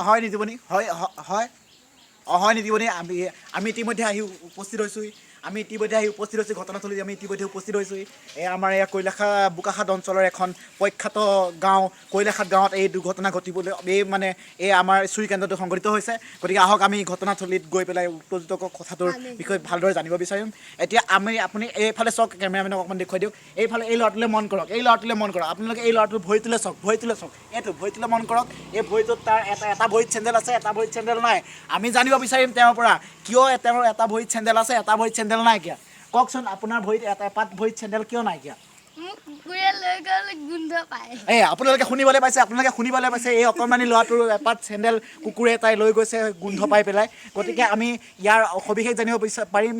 হয় নিদিবনি হয় হয় হয় নিদিবনি আমি ইতিমধ্যে আহি উপস্থিত হৈছোঁ ঘটনাস্থলীত আমি ইতিমধ্যে উপস্থিত হৈছোঁ এই আমাৰ এয়া কৈলাশাত বোকাখাত অঞ্চলৰ এখন প্ৰখ্যাত গাঁও কৈলাশাত গাঁৱত এই দুৰ্ঘটনা ঘটিবলৈ মানে এই আমাৰ চুৰিকাণ্ডটো সংঘটিত হৈছে গতিকে আহক আমি ঘটনাস্থলীত গৈ পেলাই উপযুক্ত কথাটোৰ বিষয়ে ভালদৰে জানিব বিচাৰিম এতিয়া আপুনি এইফালে চাওক কেমেৰামেনক অকণমান দেখুৱাই দিয়ক এইফালে এই ল'ৰাটোলৈ মন কৰক আপোনালোকে এই ল'ৰাটোৰ ভৰিটোলৈ চাওক এইটো ভৰিটোলৈ মন কৰক এই ভৰিটোত তাৰ এটা ভৰিত চেণ্ডেল আছে এটা ভৰিত চেণ্ডেল নাই আমি জানিব বিচাৰিম তেওঁৰ পৰা কিয় তেওঁৰ এটা ভৰিত চেণ্ডেল আছে এটা ভৰিত চেণ্ডেল নাইকিয়া কওকচোন আপোনাৰ ভৰিত এপাত ভৰিত চেণ্ডেল কিয় নাইকিয়া আপোনালোকে শুনিবলৈ পাইছে এই অকণমানি ল'ৰাটোৰ এপাত চেণ্ডেল কুকুৰে এটাই লৈ গৈছে গোন্ধ পাই পেলাই গতিকে আমি ইয়াৰ সবিশেষ জানিব পাৰিম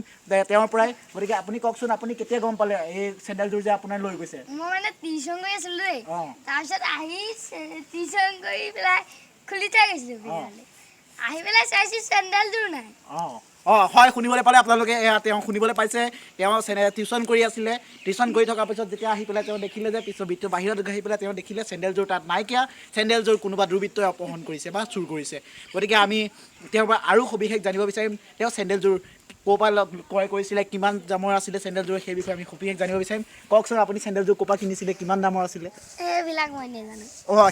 তেওঁৰ পৰাই গতিকে আপুনি কওকচোন আপুনি কেতিয়া গম পালে এই চেণ্ডেলযোৰ যে আপোনাৰ লৈ গৈছে মই মানে টিউচন কৰি আছিলোঁ দেই তাৰপিছত আহি টিউচন কৰি পেলাই খুলি থৈ গৈছিলোঁ আহি পেলাই চাইছোঁ চেণ্ডেলযোৰ নাই হয় শুনিবলৈ পালে আপোনালোকে তেওঁ শুনিবলৈ পাইছে তেওঁ টিউচন কৰি আছিলে টিউচন কৰি থকাৰ পিছত যেতিয়া আহি পেলাই তেওঁ দেখিলে যে বাহিৰত আহি পেলাই তেওঁ দেখিলে চেণ্ডেলযোৰ তাত নাইকিয়া চেণ্ডেলযোৰ কোনোবা দুৰ্বৃত্তই অপহৰণ কৰিছে বা চুৰ কৰিছে গতিকে আমি তেওঁৰ পৰা আৰু সবিশেষ জানিব বিচাৰিম তেওঁ চেণ্ডেলযোৰ ক'ৰ পৰা ক্ৰয় কৰিছিলে কিমান দামৰ আছিলে চেণ্ডেলযোৰ সেই বিষয়ে আমি সবিশেষ জানিব বিচাৰিম কওকচোন আপুনি চেণ্ডেলযোৰ ক'ৰ পৰা কিনিছিলে কিমান দামৰ আছিলে সেইবিলাক মই নাজানো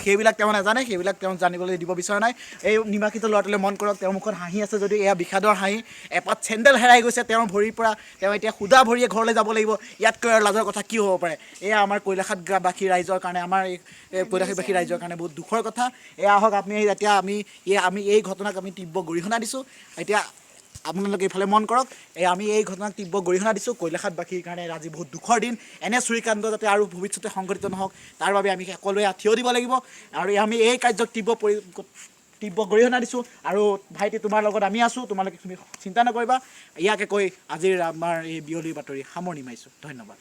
সেইবিলাক তেওঁ নাজানে সেইবিলাক তেওঁ জানিবলৈ দিব বিচৰা নাই এই নিমাখিত ল'ৰাটোলৈ মন কৰক তেওঁৰ মুখত হাঁহি আছে যদিও এয়া বিষাদৰ হাঁহি এপাত চেণ্ডেল হেৰাই গৈছে তেওঁৰ ভৰিৰ পৰা তেওঁ এতিয়া সুদা ভৰিয়ে ঘৰলৈ যাব লাগিব ইয়াতকৈ আৰু লাজৰ কথা কি হ'ব পাৰে এয়া আমাৰ কৈলাশাতবাসী ৰাইজৰ কাৰণে আমাৰ এই কৈলাশাতবাসী ৰাইজৰ কাৰণে বহুত দুখৰ কথা এয়া আহক এতিয়া আমি এই ঘটনাক আমি তীব্ৰ গৰিহণা দিছোঁ এতিয়া আপোনালোকে এইফালে মন কৰক আমি এই ঘটনাক তীব্ৰ গৰিহণা দিছোঁ কৈলাশাতবাসীৰ কাৰণে আজি বহুত দুখৰ দিন এনে চুৰিকাণ্ড যাতে আৰু ভৱিষ্যতে সংঘটিত নহওক তাৰ বাবে আমি সকলোৱে থিয় দিব লাগিব আৰু আমি এই কাৰ্যক তীব্ৰ গৰিহণা দিছোঁ আৰু ভাইটি তোমাৰ লগত আমি আছোঁ তোমালোকে তুমি চিন্তা নকৰিবা ইয়াকে কৈ আজিৰ আমাৰ এই বিয়লিৰ বাতৰি সামৰণি মাৰিছোঁ ধন্যবাদ